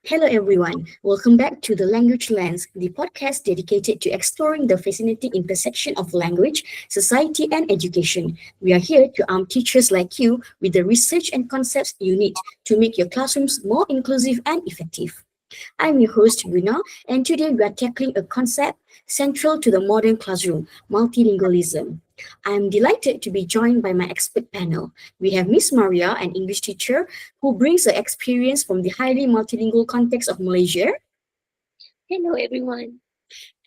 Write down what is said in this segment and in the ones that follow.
Hello, everyone. Welcome back to The Language Lens, the podcast dedicated to exploring the fascinating intersection of language, society, and education. We are here to arm teachers like you with the research and concepts you need to make your classrooms more inclusive and effective. I'm your host, Rina, and today we are tackling a concept central to the modern classroom multilingualism. I'm delighted to be joined by my expert panel. We have Miss Maria, an English teacher who brings her experience from the highly multilingual context of Malaysia, Hello, everyone.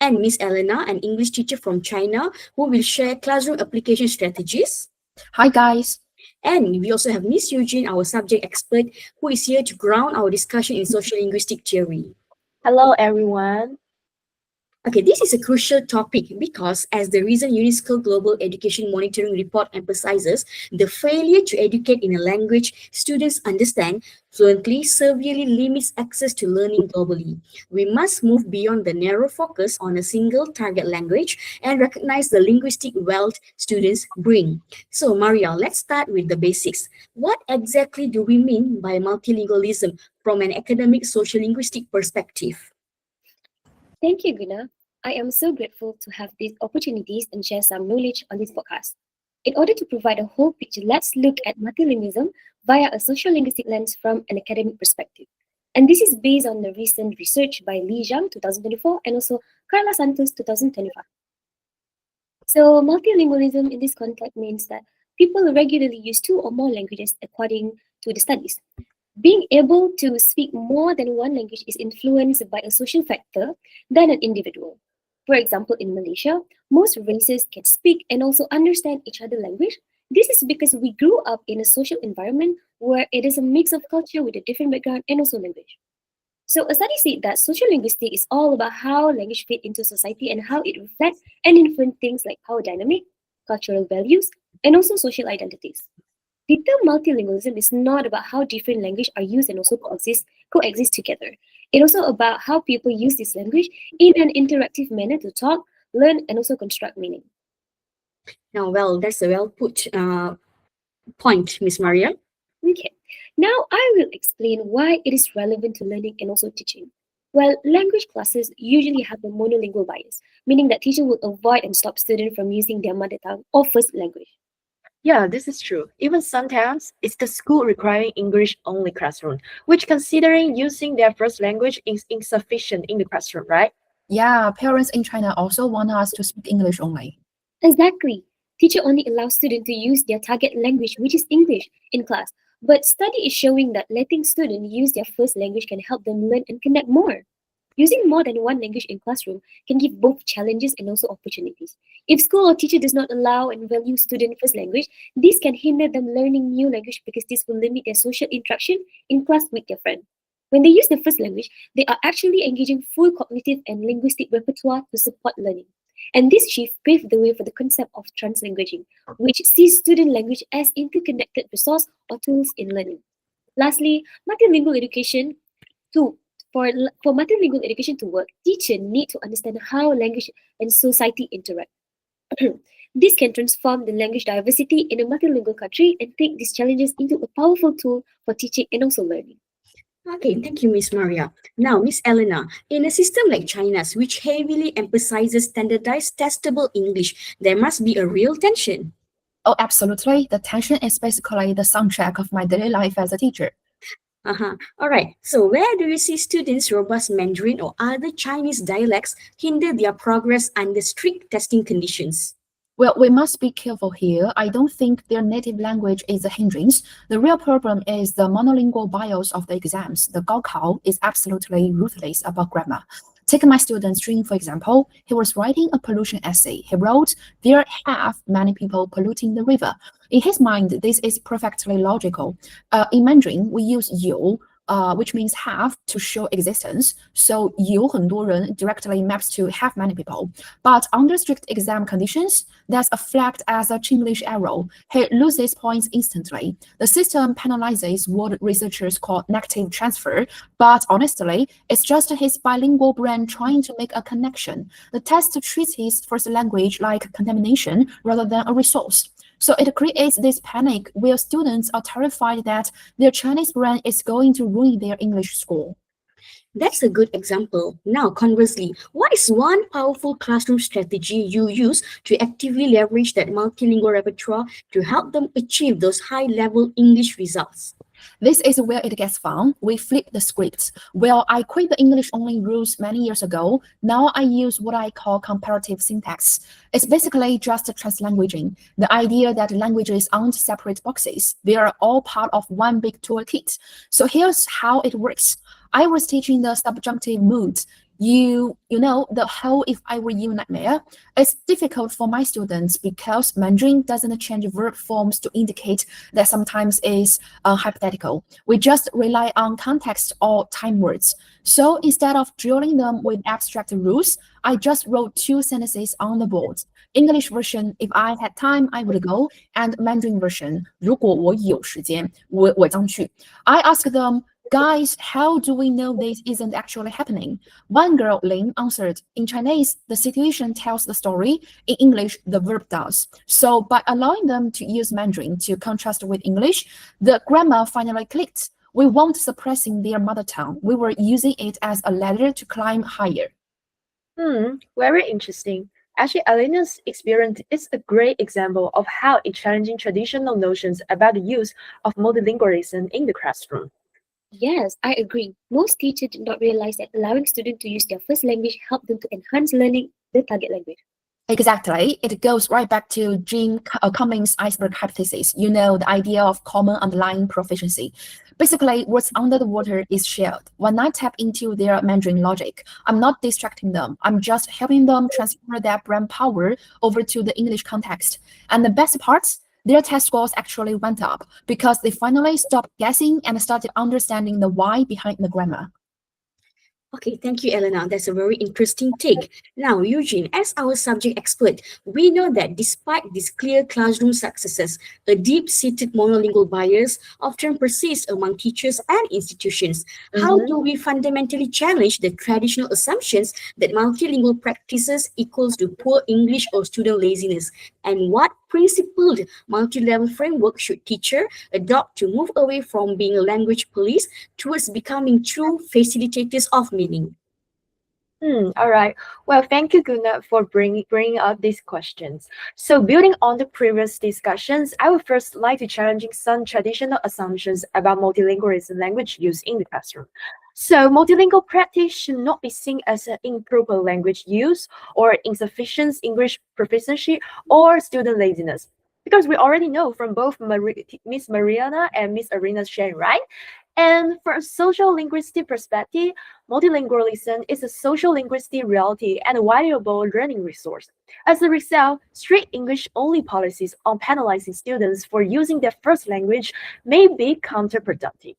and Miss Elena, an English teacher from China who will share classroom application strategies. Hi guys. And we also have Miss Eugene, our subject expert, who is here to ground our discussion in social linguistic theory. Hello, everyone. Okay, this is a crucial topic because, as the recent UNESCO Global Education Monitoring Report emphasizes, the failure to educate in a language students understand fluently severely limits access to learning globally. We must move beyond the narrow focus on a single target language and recognize the linguistic wealth students bring. So, Maria, let's start with the basics. What exactly do we mean by multilingualism from an academic social linguistic perspective? Thank you, Guna. I am so grateful to have these opportunities and share some knowledge on this podcast. In order to provide a whole picture, let's look at multilingualism via a social linguistic lens from an academic perspective. And this is based on the recent research by Li Zhang 2024 and also Carla Santos 2025. So, multilingualism in this context means that people regularly use two or more languages according to the studies. Being able to speak more than one language is influenced by a social factor than an individual. For example, in Malaysia, most races can speak and also understand each other's language. This is because we grew up in a social environment where it is a mix of culture with a different background and also language. So a study said that social linguistics is all about how language fit into society and how it reflects and influences things like power dynamic, cultural values, and also social identities. The term multilingualism is not about how different languages are used and also coexist together. It's also about how people use this language in an interactive manner to talk, learn, and also construct meaning. Now, well, that's a well put point, Miss Maria. Okay, now I will explain why it is relevant to learning and also teaching. Well, language classes usually have a monolingual bias, meaning that teacher will avoid and stop students from using their mother tongue or first language. Yeah, this is true. Even sometimes it's the school requiring English only classroom, which considering using their first language is insufficient in the classroom, right? Yeah, parents in China also want us to speak English only. Exactly. Teacher only allows students to use their target language, which is English, in class. But study is showing that letting students use their first language can help them learn and connect more. Using more than one language in classroom can give both challenges and also opportunities. If school or teacher does not allow and value student first language, this can hinder them learning new language because this will limit their social interaction in class with their friend. When they use the first language, they are actually engaging full cognitive and linguistic repertoire to support learning. And this shift paved the way for the concept of translanguaging, which sees student language as interconnected resource or tools in learning. Lastly, multilingual education to for multilingual education to work, teachers need to understand how language and society interact. This can transform the language diversity in a multilingual country and take these challenges into a powerful tool for teaching and also learning. Okay, thank you, Miss Maria. Now, Miss Elena, in a system like China's, which heavily emphasizes standardized, testable English, there must be a real tension. Oh, absolutely. The tension is basically the soundtrack of my daily life as a teacher. Uh-huh. All right. So, where do you see students' robust Mandarin or other Chinese dialects hinder their progress under strict testing conditions? Well, we must be careful here. I don't think their native language is a hindrance. The real problem is the monolingual bias of the exams. The Gaokao is absolutely ruthless about grammar. Take my student String, for example. He was writing a pollution essay. He wrote, "There have many people polluting the river." In his mind, this is perfectly logical. In Mandarin, we use 有, which means have to show existence. So 有很多人 directly maps to have many people. But under strict exam conditions, that's flagged as a Chinglish error. He loses points instantly. The system penalizes what researchers call negative transfer, but honestly, it's just his bilingual brain trying to make a connection. The test treats his first language like contamination rather than a resource. So it creates this panic where students are terrified that their Chinese brain is going to ruin their English score. That's a good example. Now, conversely, what is one powerful classroom strategy you use to actively leverage that multilingual repertoire to help them achieve those high level English results? This is where it gets fun. We flip the script. Well, I quit the English only rules many years ago. Now I use what I call comparative syntax. It's basically just translanguaging. The idea that languages aren't separate boxes. They are all part of one big toolkit. So here's how it works. I was teaching the subjunctive mood. You know, the whole if I were you nightmare. It's difficult for my students because Mandarin doesn't change verb forms to indicate that sometimes is hypothetical. We just rely on context or time words. So instead of drilling them with abstract rules, I just wrote two sentences on the board. English version, if I had time, I would go, and Mandarin version, 如果我有时间，我将去. I asked them, guys, how do we know this isn't actually happening? One girl, Ling, answered, in Chinese, the situation tells the story. In English, the verb does. So by allowing them to use Mandarin to contrast with English, the grammar finally clicked. We weren't suppressing their mother tongue. We were using it as a ladder to climb higher. Very interesting. Actually, Elena's experience is a great example of how it's challenging traditional notions about the use of multilingualism in the classroom. Yes, I agree. Most teachers did not realize that allowing students to use their first language helped them to enhance learning the target language. Exactly. It goes right back to Jim Cummings' iceberg hypothesis. You know, the idea of common underlying proficiency. Basically, what's under the water is shared. When I tap into their Mandarin logic, I'm not distracting them. I'm just helping them transfer their brain power over to the English context. And the best part, their test scores actually went up because they finally stopped guessing and started understanding the why behind the grammar. Okay, thank you, Elena. That's a very interesting take. Now, Eugene, as our subject expert, we know that despite these clear classroom successes, a deep-seated monolingual bias often persists among teachers and institutions. How do we fundamentally challenge the traditional assumptions that multilingual practices equals to poor English or student laziness? And what principled multi-level framework should teacher adopt to move away from being a language police towards becoming true facilitators of meaning? All right. Well, thank you, Guna, for bringing up these questions. So building on the previous discussions, I would first like to challenge some traditional assumptions about multilingualism language use in the classroom. So multilingual practice should not be seen as an improper language use or insufficient English proficiency or student laziness. Because we already know from both Miss Mariana and Miss Arena's sharing, right? And from a social linguistic perspective, multilingualism is a social linguistic reality and a valuable learning resource. As a result, strict English-only policies on penalizing students for using their first language may be counterproductive.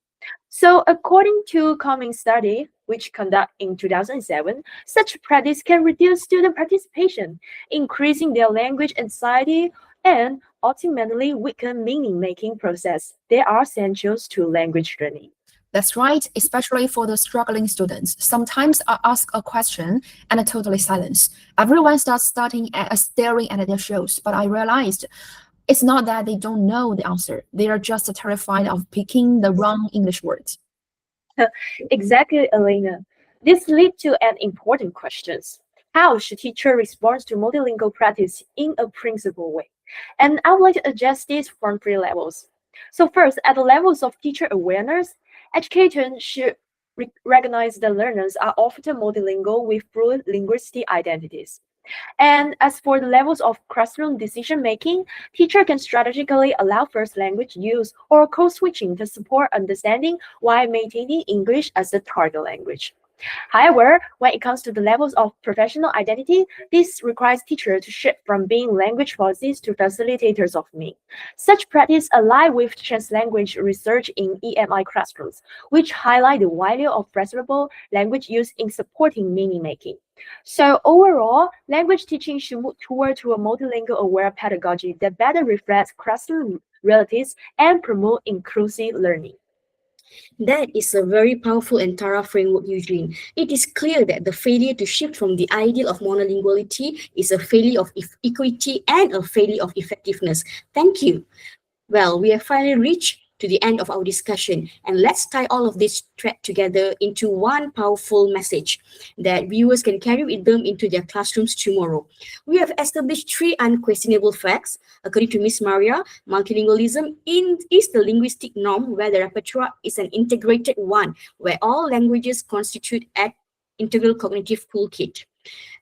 So according to Cummings study, which conducted in 2007, such practice can reduce student participation, increasing their language anxiety, and ultimately weaken meaning-making process. They are essentials to language learning. That's right, especially for the struggling students. Sometimes I ask a question and totally silence. Everyone starts staring at their shows, but I realized it's not that they don't know the answer. They are just terrified of picking the wrong English words. Exactly, Elena. This leads to an important question. How should teacher respond to multilingual practice in a principled way? And I would like to address this from 3 levels. So first, at the levels of teacher awareness, educators should recognize that learners are often multilingual with fluid linguistic identities. And as for the levels of classroom decision-making, teacher can strategically allow first language use or code switching to support understanding while maintaining English as the target language. However, when it comes to the levels of professional identity, this requires teachers to shift from being language policies to facilitators of meaning. Such practice align with translanguage research in EMI classrooms, which highlight the value of flexible language use in supporting meaning making. So overall, language teaching should move toward to a multilingual aware pedagogy that better reflects classroom realities and promote inclusive learning. That is a very powerful and thorough framework, Eugene. It is clear that the failure to shift from the ideal of monolinguality is a failure of equity and a failure of effectiveness. Thank you. Well, we have finally reached to the end of our discussion. And let's tie all of this thread together into one powerful message that viewers can carry with them into their classrooms tomorrow. We have established three unquestionable facts. According to Miss Maria, multilingualism is the linguistic norm where the repertoire is an integrated one, where all languages constitute an integral cognitive toolkit.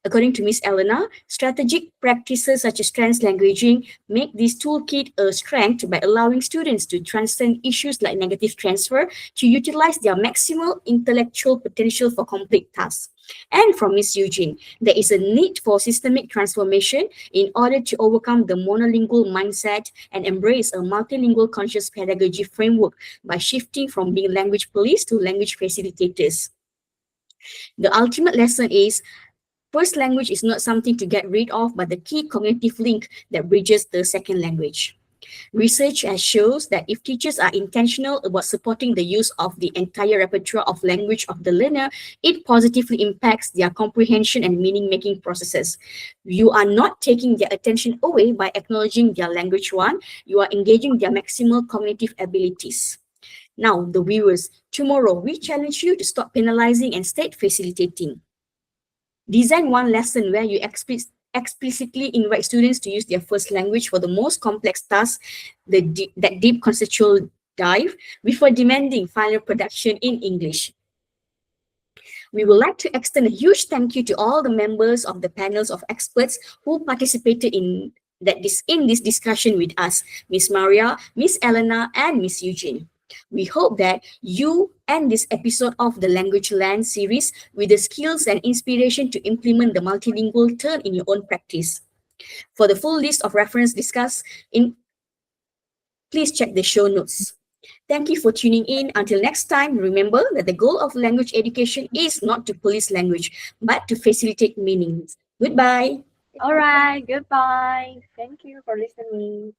According to Miss Elena, strategic practices such as translanguaging make this toolkit a strength by allowing students to transcend issues like negative transfer to utilize their maximal intellectual potential for complete tasks. And from Miss Eugene, there is a need for systemic transformation in order to overcome the monolingual mindset and embrace a multilingual conscious pedagogy framework by shifting from being language police to language facilitators. The ultimate lesson is first language is not something to get rid of, but the key cognitive link that bridges the second language. Research has shows that if teachers are intentional about supporting the use of the entire repertoire of language of the learner, it positively impacts their comprehension and meaning-making processes. You are not taking their attention away by acknowledging their language one, you are engaging their maximal cognitive abilities. Now, the viewers, tomorrow we challenge you to stop penalizing and start facilitating. Design one lesson where you explicitly invite students to use their first language for the most complex tasks, that deep conceptual dive, before demanding final production in English. We would like to extend a huge thank you to all the members of the panels of experts who participated in this discussion with us, Miss Maria, Miss Elena, and Miss Eugene. We hope that you end this episode of the Language Land series with the skills and inspiration to implement the multilingual turn in your own practice. For the full list of reference discussed please check the show notes. Thank you for tuning in. Until next time, remember that the goal of language education is not to police language, but to facilitate meanings. Goodbye. All right, goodbye. Thank you for listening.